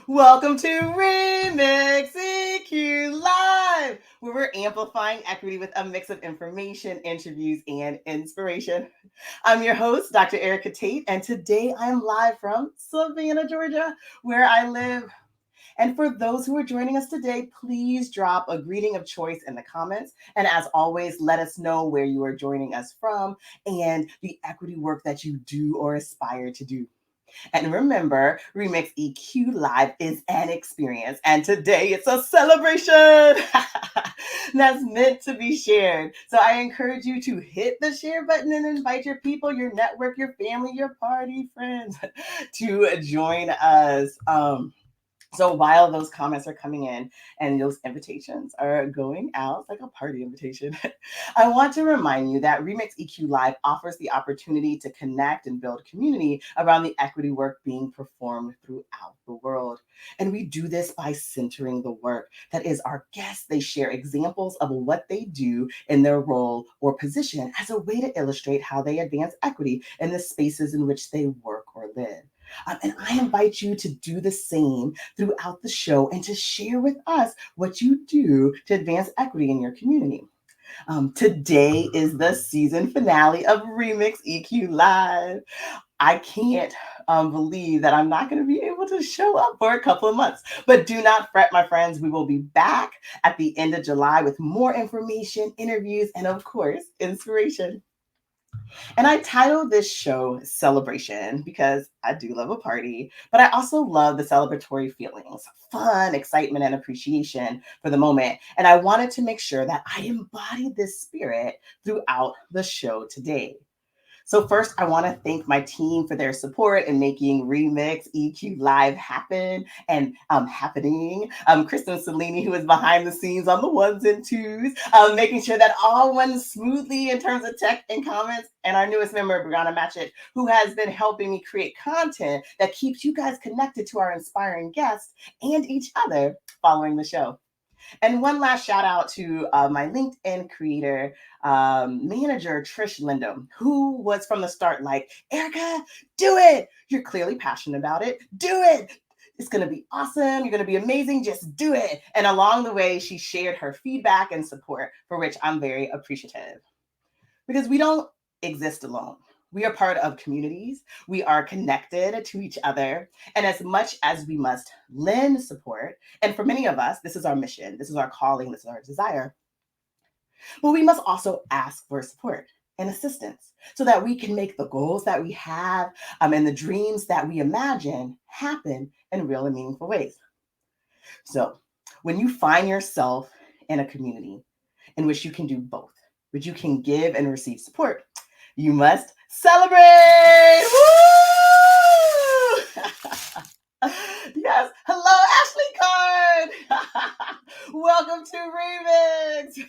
Welcome to Remix EQ Live, where we're amplifying equity with a mix of information, interviews, and inspiration. I'm your host, Dr. Erika Tate, and today I'm live from Savannah, Georgia, where I live. And for those who are joining us today, please drop a greeting of choice in the comments. And as always, let us know where you are joining us from and the equity work that you do or aspire to do. And remember, Remix EQ Live is an experience, and today it's a celebration that's meant to be shared. So I encourage you to hit the share button and invite your people, your network, your family, your party friends to join us. So while those comments are coming in and those invitations are going out, it's like a party invitation, I want to remind you that Remix EQ Live offers the opportunity to connect and build community around the equity work being performed throughout the world. And we do this by centering the work. That is, our guests, they share examples of what they do in their role or position as a way to illustrate how they advance equity in the spaces in which they work or live. And I invite you to do the same throughout the show and to share with us what you do to advance equity in your community. Today is the season finale of Remix EQ Live. I can't believe that I'm not going to be able to show up for a couple of months. But do not fret, my friends. We will be back at the end of July with more information, interviews, and of course, inspiration. And I titled this show Celebration because I do love a party, but I also love the celebratory feelings, fun, excitement, and appreciation for the moment. And I wanted to make sure that I embodied this spirit throughout the show today. So first, I want to thank my team for their support in making Remix EQ Live happen and happening. Kristen Cellini, who is behind the scenes on the ones and twos, making sure that all runs smoothly in terms of tech and comments. And our newest member, Brianna Matchett, who has been helping me create content that keeps you guys connected to our inspiring guests and each other following the show. And one last shout out to my LinkedIn creator, manager, Trish Lindom, who was from the start like, Erica, do it. You're clearly passionate about it. Do it. It's going to be awesome. You're going to be amazing. Just do it. And along the way, she shared her feedback and support, for which I'm very appreciative. Because we don't exist alone. We are part of communities. We are connected to each other. And as much as we must lend support, and for many of us, this is our mission, this is our calling, this is our desire, but we must also ask for support and assistance so that we can make the goals that we have and the dreams that we imagine happen in real and meaningful ways. So when you find yourself in a community in which you can do both, which you can give and receive support, you must celebrate. Woo! Yes. Hello, Ashley Card. Welcome to Remix.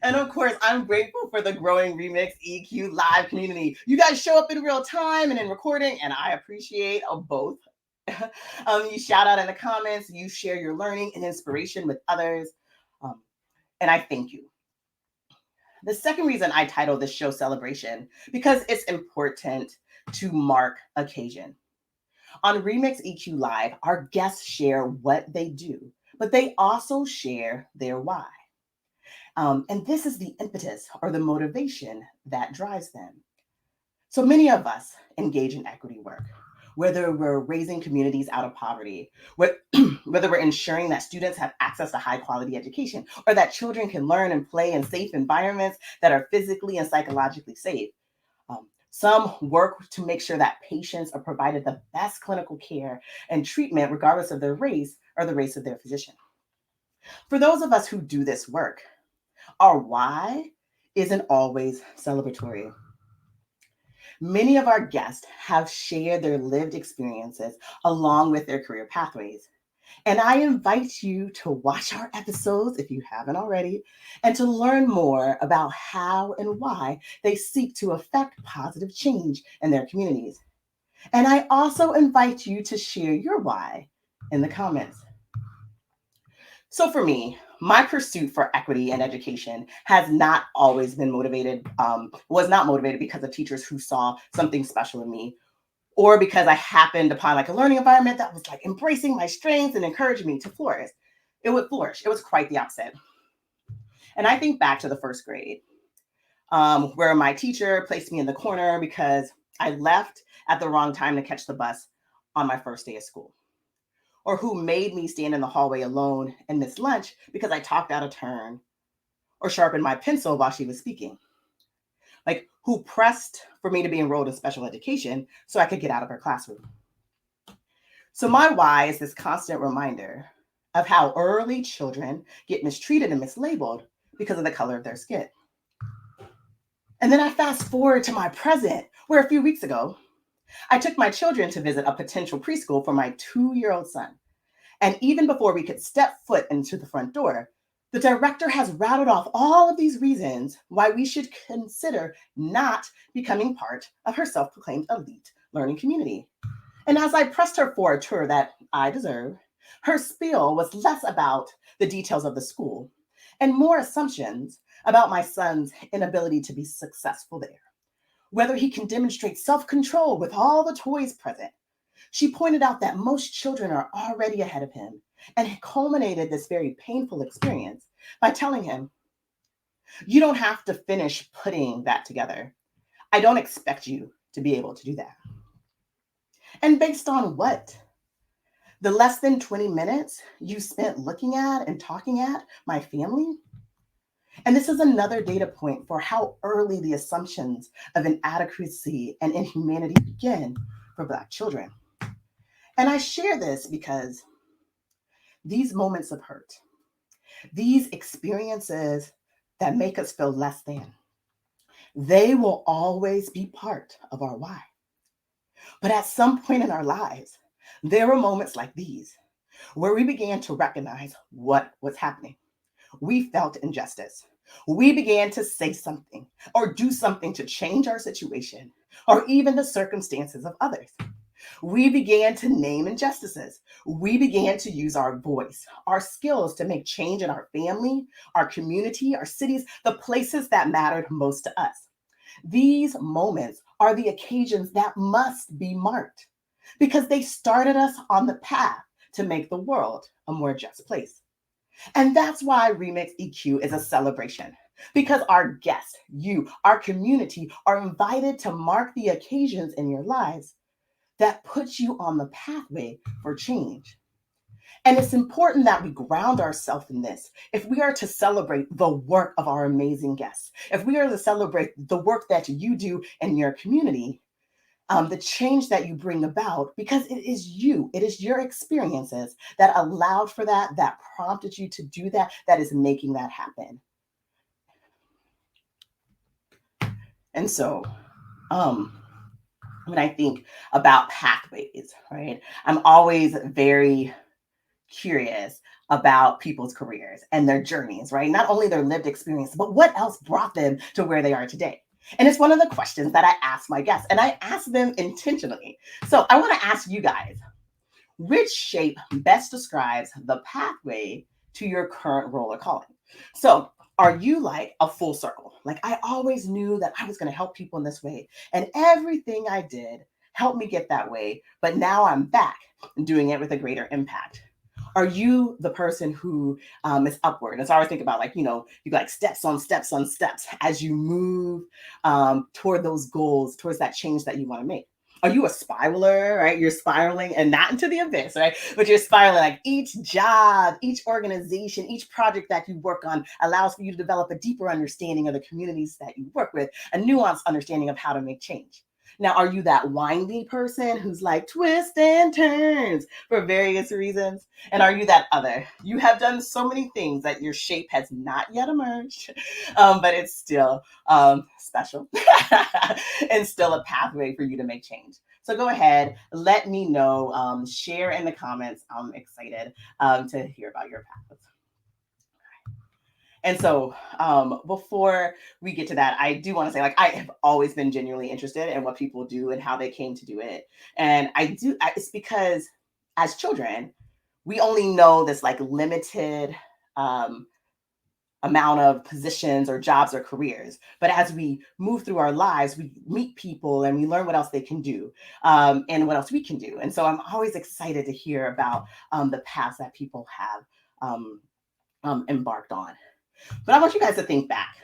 And of course, I'm grateful for the growing Remix EQ Live community. You guys show up in real time and in recording, and I appreciate both. You shout out in the comments, you share your learning and inspiration with others, and I thank you. The second reason I titled this show Celebration, because it's important to mark occasion. On Remix EQ Live, our guests share what they do, but they also share their why. And this is the impetus or the motivation that drives them. So many of us engage in equity work, whether we're raising communities out of poverty, whether we're ensuring that students have access to high quality education, or that children can learn and play in safe environments that are physically and psychologically safe. Some work to make sure that patients are provided the best clinical care and treatment, regardless of their race or the race of their physician. For those of us who do this work, our why isn't always celebratory. Many of our guests have shared their lived experiences along with their career pathways. And I invite you to watch our episodes if you haven't already, and to learn more about how and why they seek to affect positive change in their communities. And I also invite you to share your why in the comments. So for me, my pursuit for equity and education has not always been motivated, was not motivated because of teachers who saw something special in me or because I happened upon like a learning environment that was like embracing my strengths and encouraging me to flourish. It would flourish. It was quite the opposite. And I think back to the first grade, where my teacher placed me in the corner because I left at the wrong time to catch the bus on my first day of school, or who made me stand in the hallway alone and miss lunch because I talked out of turn or sharpened my pencil while she was speaking. Like, who pressed for me to be enrolled in special education so I could get out of her classroom. So, my why is this constant reminder of how early children get mistreated and mislabeled because of the color of their skin. And then I fast forward to my present, where a few weeks ago, I took my children to visit a potential preschool for my 2-year-old son. And even before we could step foot into the front door, the director has rattled off all of these reasons why we should consider not becoming part of her self-proclaimed elite learning community. And as I pressed her for a tour that I deserve, her spiel was less about the details of the school and more assumptions about my son's inability to be successful there, whether he can demonstrate self-control with all the toys present. She pointed out that most children are already ahead of him and culminated this very painful experience by telling him, "You don't have to finish putting that together. I don't expect you to be able to do that." And based on what? The less than 20 minutes you spent looking at and talking at my family? And this is another data point for how early the assumptions of inadequacy and inhumanity begin for Black children. And I share this because these moments of hurt, these experiences that make us feel less than, they will always be part of our why. But at some point in our lives, there were moments like these where we began to recognize what was happening. We felt injustice. We began to say something or do something to change our situation or even the circumstances of others. We began to name injustices. We began to use our voice, our skills to make change in our family, our community, our cities, the places that mattered most to us. These moments are the occasions that must be marked because they started us on the path to make the world a more just place. And that's why Remix EQ is a celebration, because our guests, you, our community, are invited to mark the occasions in your lives that put you on the pathway for change. And it's important that we ground ourselves in this. If we are to celebrate the work of our amazing guests, if we are to celebrate the work that you do in your community, the change that you bring about, because it is your experiences that allowed for that, that prompted you to do that, that is making that happen. And so, when I think about pathways, right, I'm always very curious about people's careers and their journeys, right? Not only their lived experience, but what else brought them to where they are today. And it's one of the questions that I ask my guests, and I ask them intentionally. So I want to ask you guys, which shape best describes the pathway to your current role or calling? So are you like a full circle? Like, I always knew that I was going to help people in this way, and everything I did helped me get that way, but now I'm back and doing it with a greater impact. Are you the person who is upward? And so I always think about, like, you like steps on steps on steps as you move toward those goals, towards that change that you want to make. Are you a spiraler, right? You're spiraling and not into the abyss, right? But you're spiraling, like each job, each organization, each project that you work on allows for you to develop a deeper understanding of the communities that you work with, a nuanced understanding of how to make change. Now, are you that windy person who's like twists and turns for various reasons? And are you that other? You have done so many things that your shape has not yet emerged, but it's still special and still a pathway for you to make change. So go ahead, let me know, share in the comments. I'm excited to hear about your path. And so before we get to that, I do want to say, like, I have always been genuinely interested in what people do and how they came to do it. And it's because as children, we only know this like limited amount of positions or jobs or careers. But as we move through our lives, we meet people and we learn what else they can do, and what else we can do. And so I'm always excited to hear about the paths that people have embarked on. But I want you guys to think back.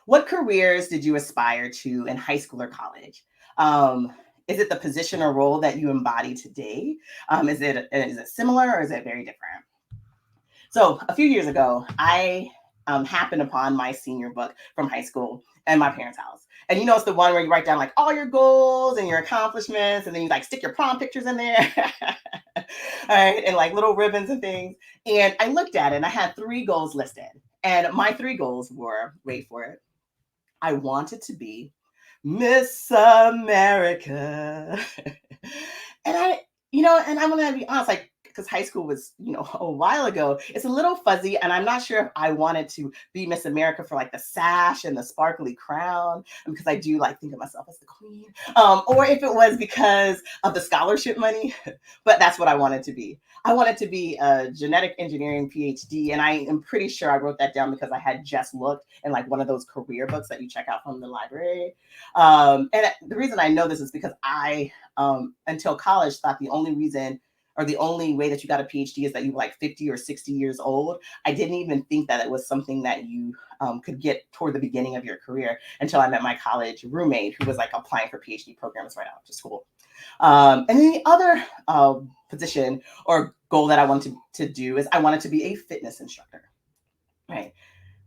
What careers did you aspire to in high school or college? Is it the position or role that you embody today? Is it similar or is it very different? So a few years ago, I happened upon my senior book from high school in my parents' house. And it's the one where you write down like all your goals and your accomplishments, and then you like stick your prom pictures in there. All right, and like little ribbons and things. And I looked at it and I had 3 goals listed. And my 3 goals were, wait for it, I wanted to be Miss America. And I'm going to be honest, like, because high school was, a while ago, it's a little fuzzy. And I'm not sure if I wanted to be Miss America for like the sash and the sparkly crown, because I do like think of myself as the queen, or if it was because of the scholarship money, but that's what I wanted to be. I wanted to be a genetic engineering PhD. And I am pretty sure I wrote that down because I had just looked in like one of those career books that you check out from the library. And the reason I know this is because I, until college, thought the only reason or the only way that you got a PhD is that you were like 50 or 60 years old. I didn't even think that it was something that you could get toward the beginning of your career until I met my college roommate who was like applying for PhD programs right after school. And then the other position or goal that I wanted to do is I wanted to be a fitness instructor, right?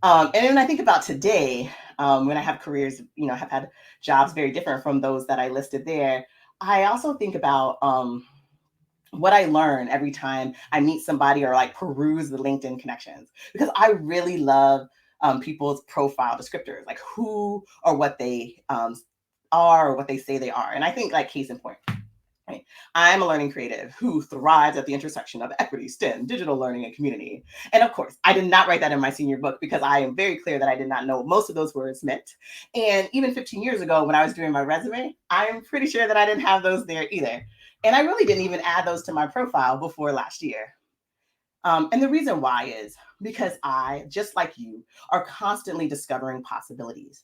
And then I think about today, when I have careers, have had jobs very different from those that I listed there. I also think about what I learn every time I meet somebody or like peruse the LinkedIn connections, because I really love people's profile descriptors, like who or what they are or what they say they are. And I think like case in point, right? I'm a learning creative who thrives at the intersection of equity, STEM, digital learning, and community. And of course, I did not write that in my senior book because I am very clear that I did not know what most of those words meant. And even 15 years ago, when I was doing my resume, I'm pretty sure that I didn't have those there either. And I really didn't even add those to my profile before last year. And the reason why is because I, just like you, are constantly discovering possibilities,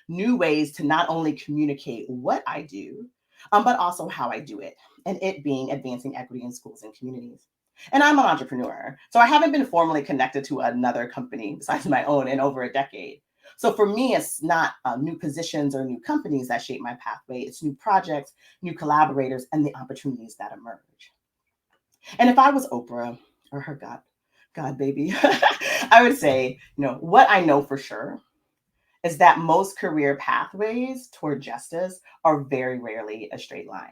new ways to not only communicate what I do, but also how I do it, and it being advancing equity in schools and communities. And I'm an entrepreneur, so I haven't been formally connected to another company besides my own in over a decade. So for me, it's not new positions or new companies that shape my pathway. It's new projects, new collaborators, and the opportunities that emerge. And if I was Oprah or her God baby, I would say, what I know for sure is that most career pathways toward justice are very rarely a straight line.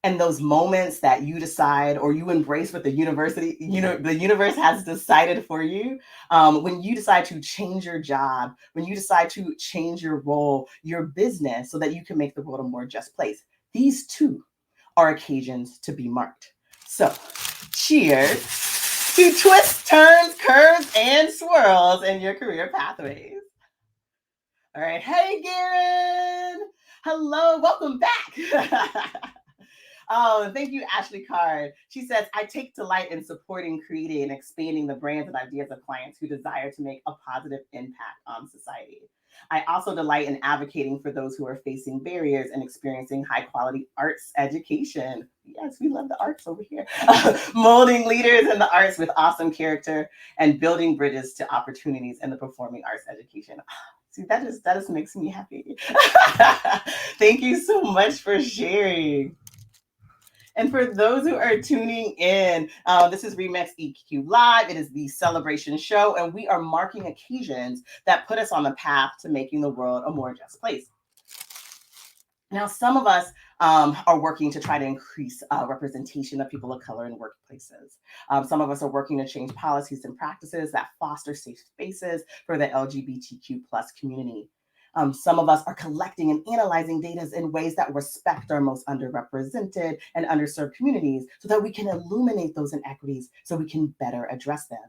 And those moments that you decide or you embrace what the universe has decided for you, when you decide to change your job, when you decide to change your role, your business, so that you can make the world a more just place, these too are occasions to be marked. So cheers to twists, turns, curves, and swirls in your career pathways. All right. Hey, Garen. Hello. Welcome back. Oh, thank you, Ashley Card. She says, I take delight in supporting, creating, and expanding the brands and ideas of clients who desire to make a positive impact on society. I also delight in advocating for those who are facing barriers and experiencing high quality arts education. Yes, we love the arts over here. Molding leaders in the arts with awesome character and building bridges to opportunities in the performing arts education. See, that just makes me happy. Thank you so much for sharing. And for those who are tuning in, this is Remix EQ Live. It is the celebration show, and we are marking occasions that put us on the path to making the world a more just place. Now, some of us are working to try to increase representation of people of color in workplaces. Some of us are working to change policies and practices that foster safe spaces for the LGBTQ plus community. Some of us are collecting and analyzing data in ways that respect our most underrepresented and underserved communities so that we can illuminate those inequities so we can better address them.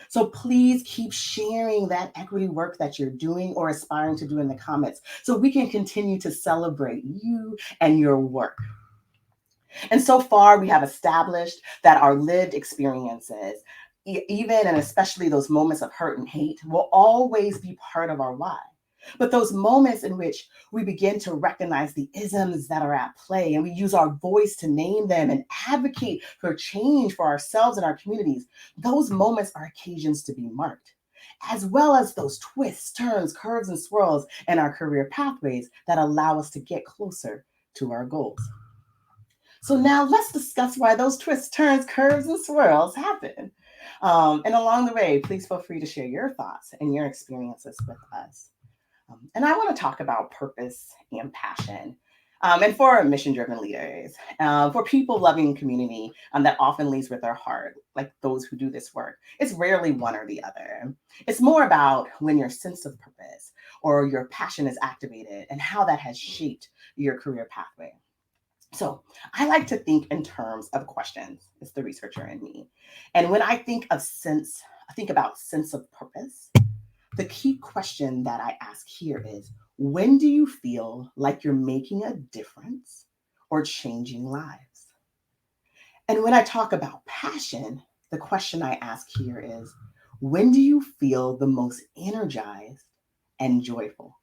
So please keep sharing that equity work that you're doing or aspiring to do in the comments so we can continue to celebrate you and your work. And so far, we have established that our lived experiences, even and especially those moments of hurt and hate, will always be part of our why. But those moments in which we begin to recognize the isms that are at play and we use our voice to name them and advocate for change for ourselves and our communities, those moments are occasions to be marked, as well as those twists, turns, curves, and swirls in our career pathways that allow us to get closer to our goals. So now let's discuss why those twists, turns, curves, and swirls happen. And along the way, please feel free to share your thoughts and your experiences with us. And I want to talk about purpose and passion. And for mission driven leaders, for people loving community that often leads with their heart, like those who do this work, it's rarely one or the other. It's more about when your sense of purpose or your passion is activated and how that has shaped your career pathway. So I like to think in terms of questions. It's the researcher in me. And when I think about sense of purpose. The key question that I ask here is, when do you feel like you're making a difference or changing lives? And when I talk about passion, the question I ask here is, when do you feel the most energized and joyful?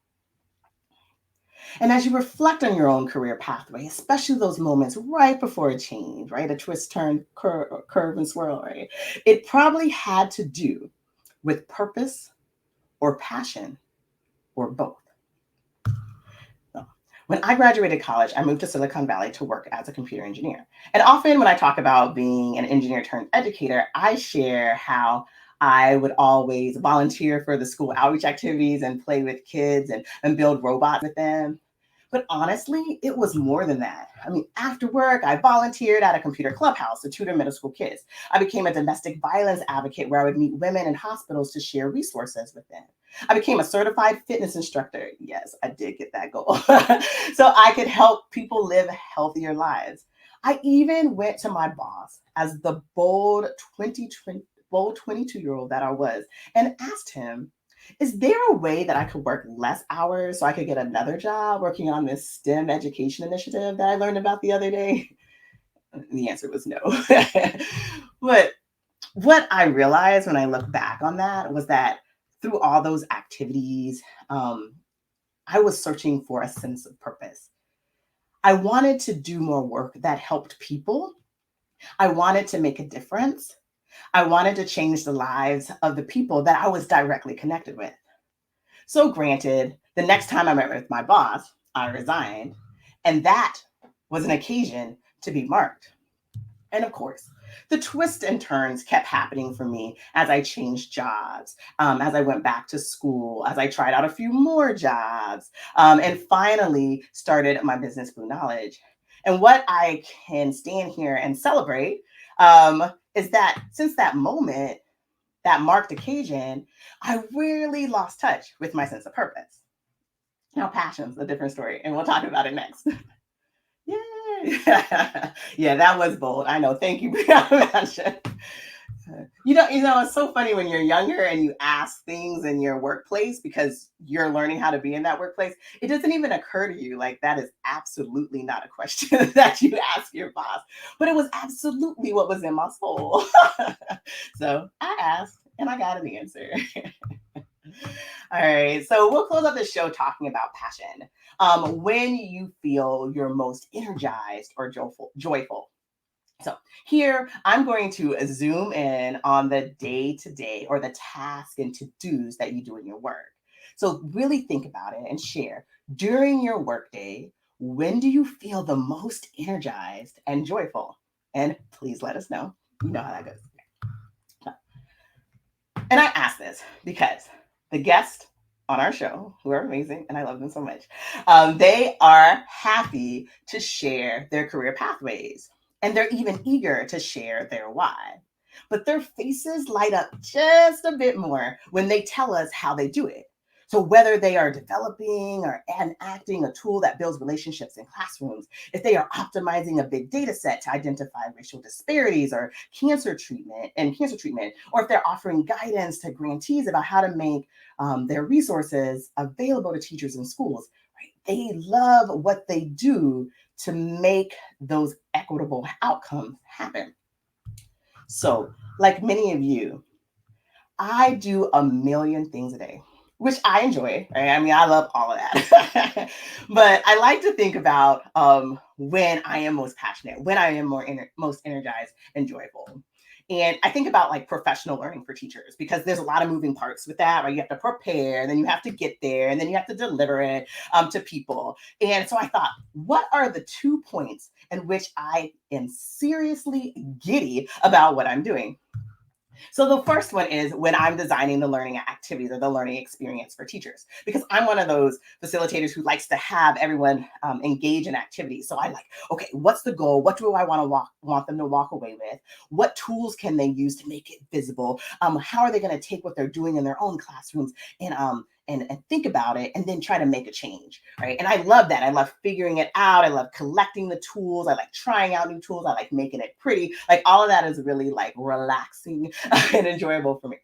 And as you reflect on your own career pathway, especially those moments right before a change, right? A twist, turn, curve, and swirl, right? It probably had to do with purpose or passion or both. So, when I graduated college, I moved to Silicon Valley to work as a computer engineer. And often when I talk about being an engineer turned educator, I share how I would always volunteer for the school outreach activities and play with kids and build robots with them. But honestly, it was more than that. I mean, after work, I volunteered at a computer clubhouse to tutor middle school kids. I became a domestic violence advocate where I would meet women in hospitals to share resources with them. I became a certified fitness instructor. Yes, I did get that goal. So I could help people live healthier lives. I even went to my boss as the bold 22-year-old that I was and asked him, is there a way that I could work less hours so I could get another job working on this STEM education initiative that I learned about the other day? The answer was no. But what I realized when I look back on that was that through all those activities, I was searching for a sense of purpose. I wanted to do more work that helped people. I wanted to make a difference. I wanted to change the lives of the people that I was directly connected with. So granted, the next time I met with my boss, I resigned, and that was an occasion to be marked. And of course, the twists and turns kept happening for me as I changed jobs, as I went back to school, as I tried out a few more jobs, and finally started my business Blue Knowledge. And what I can stand here and celebrate is that since that moment, that marked occasion, I really lost touch with my sense of purpose. Now, passion's a different story, and we'll talk about it next. Yay! Yeah, that was bold. I know. Thank you, Brianna. It's so funny when you're younger and you ask things in your workplace because you're learning how to be in that workplace. It doesn't even occur to you like that is absolutely not a question that you ask your boss, but it was absolutely what was in my soul. So I asked and I got an answer. All right, so we'll close out the show talking about passion. When you feel you're most energized or joyful. So here I'm going to zoom in on the day to day or the task and to-dos that you do in your work. So really think about it and share during your workday, when do you feel the most energized and joyful? And please let us know. You know how that goes. And I ask this because the guests on our show, who are amazing, and I love them so much, they are happy to share their career pathways. And they're even eager to share their why. But their faces light up just a bit more when they tell us how they do it. So whether they are developing or enacting a tool that builds relationships in classrooms, if they are optimizing a big data set to identify racial disparities or cancer treatment, or if they're offering guidance to grantees about how to make their resources available to teachers in schools, right? They love what they do to make those equitable outcomes happen. So, like many of you, I do a million things a day, which I enjoy. Right? I mean, I love all of that. But I like to think about when I am most passionate, when I am most energized and joyful. And I think about like professional learning for teachers because there's a lot of moving parts with that, right? You have to prepare, and then you have to get there, and then you have to deliver it to people. And so I thought, what are the 2 points in which I am seriously giddy about what I'm doing? So the first one is when I'm designing the learning activities or the learning experience for teachers, because I'm one of those facilitators who likes to have everyone engage in activities. So I like, okay, what's the goal? What do I want them to walk away with? What tools can they use to make it visible? How are they going to take what they're doing in their own classrooms and think about it and then try to make a change, right? And I love that. I love figuring it out. I love collecting the tools. I like trying out new tools. I like making it pretty. Like all of that is really like relaxing and enjoyable for me.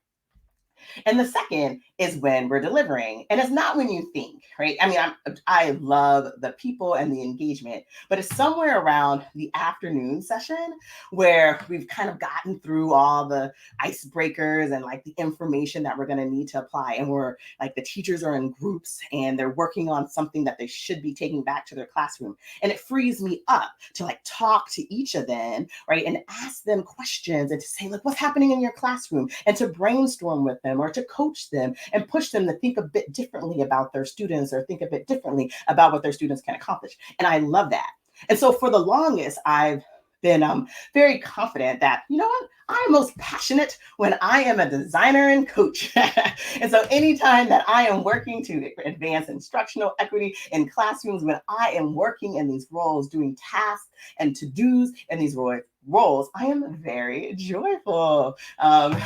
And the second is when we're delivering. And it's not when you think, right? I mean, I love the people and the engagement, but it's somewhere around the afternoon session where we've kind of gotten through all the icebreakers and like the information that we're going to need to apply. And we're like the teachers are in groups and they're working on something that they should be taking back to their classroom. And it frees me up to like talk to each of them, right? And ask them questions and to say, like, what's happening in your classroom? And to brainstorm with them or to coach them and push them to think a bit differently about their students or think a bit differently about what their students can accomplish. And I love that. And so for the longest, I've been very confident that, you know what, I'm most passionate when I am a designer and coach. And so anytime that I am working to advance instructional equity in classrooms, when I am working in these roles, doing tasks and to-dos in these roles, I am very joyful. And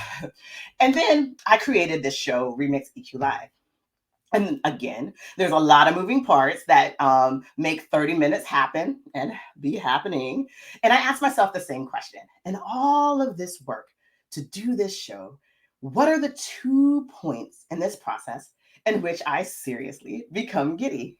then I created this show, Remix EQ Live. And again, there's a lot of moving parts that make 30 minutes happen and be happening. And I asked myself the same question. And all of this work to do this show, what are the 2 points in this process in which I seriously become giddy?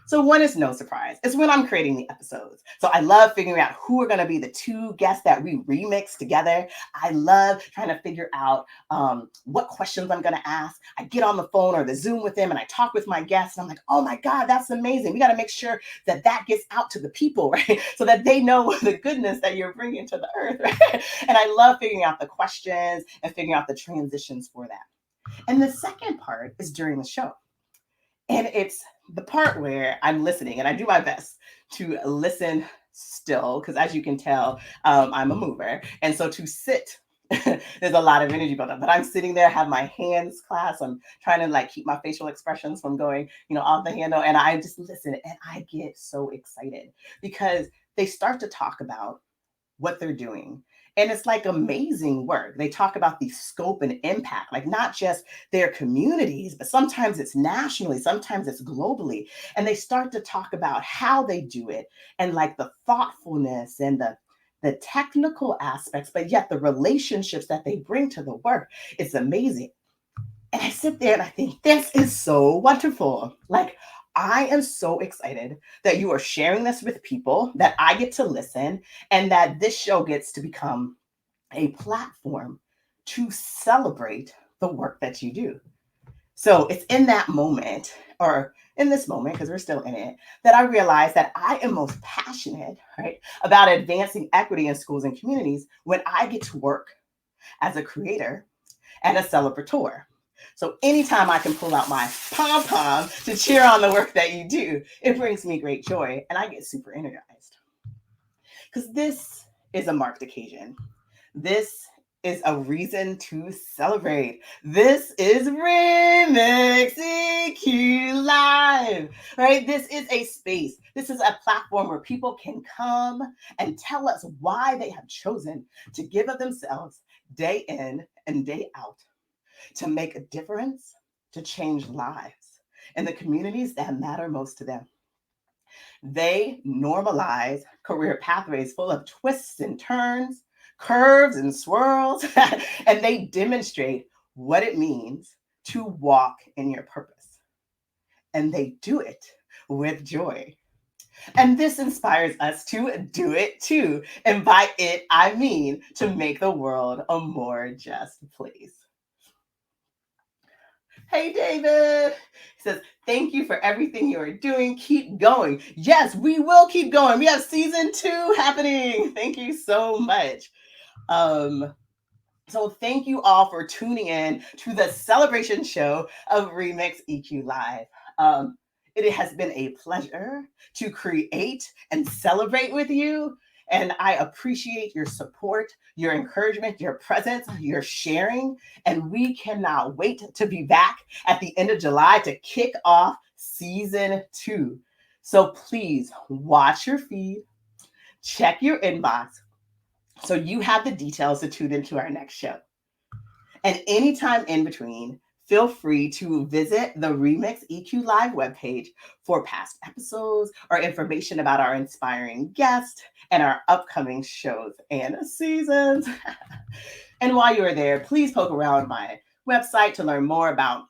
So one is no surprise. It's when I'm creating the episodes. So I love figuring out who are going to be the two guests that we remix together. I love trying to figure out what questions I'm going to ask. I get on the phone or the Zoom with them and I talk with my guests. And I'm like, oh my God, that's amazing. We got to make sure that that gets out to the people, right? So that they know the goodness that you're bringing to the earth, right? And I love figuring out the questions and figuring out the transitions for that. And the second part is during the show. And it's the part where I'm listening and I do my best to listen still, because as you can tell, I'm a mover. And so to sit, there's a lot of energy built up, but I'm sitting there, have my hands clasped. I'm trying to like keep my facial expressions from going, off the handle. And I just listen and I get so excited because they start to talk about what they're doing. And it's like amazing work. They talk about the scope and impact, like not just their communities, but sometimes it's nationally, sometimes it's globally. And they start to talk about how they do it and like the thoughtfulness and the technical aspects, but yet the relationships that they bring to the work. It's amazing. And I sit there and I think, this is so wonderful. Like, I am so excited that you are sharing this with people, that I get to listen, and that this show gets to become a platform to celebrate the work that you do. So it's in that moment, or in this moment, because we're still in it, that I realize that I am most passionate, right, about advancing equity in schools and communities when I get to work as a creator and a celebrator. So anytime I can pull out my pom pom to cheer on the work that you do, it brings me great joy and I get super energized. Because this is a marked occasion. This is a reason to celebrate. This is Remix EQ Live, right? This is a space. This is a platform where people can come and tell us why they have chosen to give of themselves day in and day out to make a difference, to change lives in the communities that matter most to them. They normalize career pathways full of twists and turns, curves and swirls, and they demonstrate what it means to walk in your purpose. And they do it with joy. And this inspires us to do it too. And by it, I mean to make the world a more just place. Hey, David. He says, thank you for everything you are doing. Keep going. Yes, we will keep going. We have season 2 happening. Thank you so much. So thank you all for tuning in to the celebration show of Remix EQ Live. It has been a pleasure to create and celebrate with you. And I appreciate your support, your encouragement, your presence, your sharing. And we cannot wait to be back at the end of July to kick off season 2. So please watch your feed, check your inbox, so you have the details to tune into our next show. And anytime in between, feel free to visit the Remix EQ Live webpage for past episodes or information about our inspiring guests and our upcoming shows and seasons. And while you're there, please poke around my website to learn more about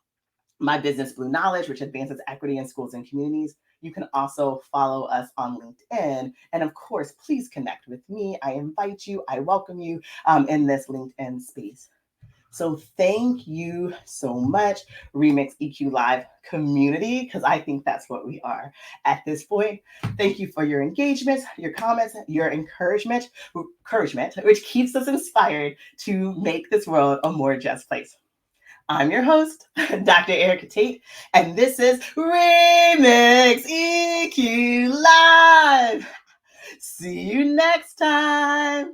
my business, Blue Knowledge, which advances equity in schools and communities. You can also follow us on LinkedIn. And of course, please connect with me. I invite you, I welcome you in this LinkedIn space. So thank you so much, Remix EQ Live community, because I think that's what we are at this point. Thank you for your engagement, your comments, your encouragement, which keeps us inspired to make this world a more just place. I'm your host, Dr. Erika Tate, and this is Remix EQ Live. See you next time.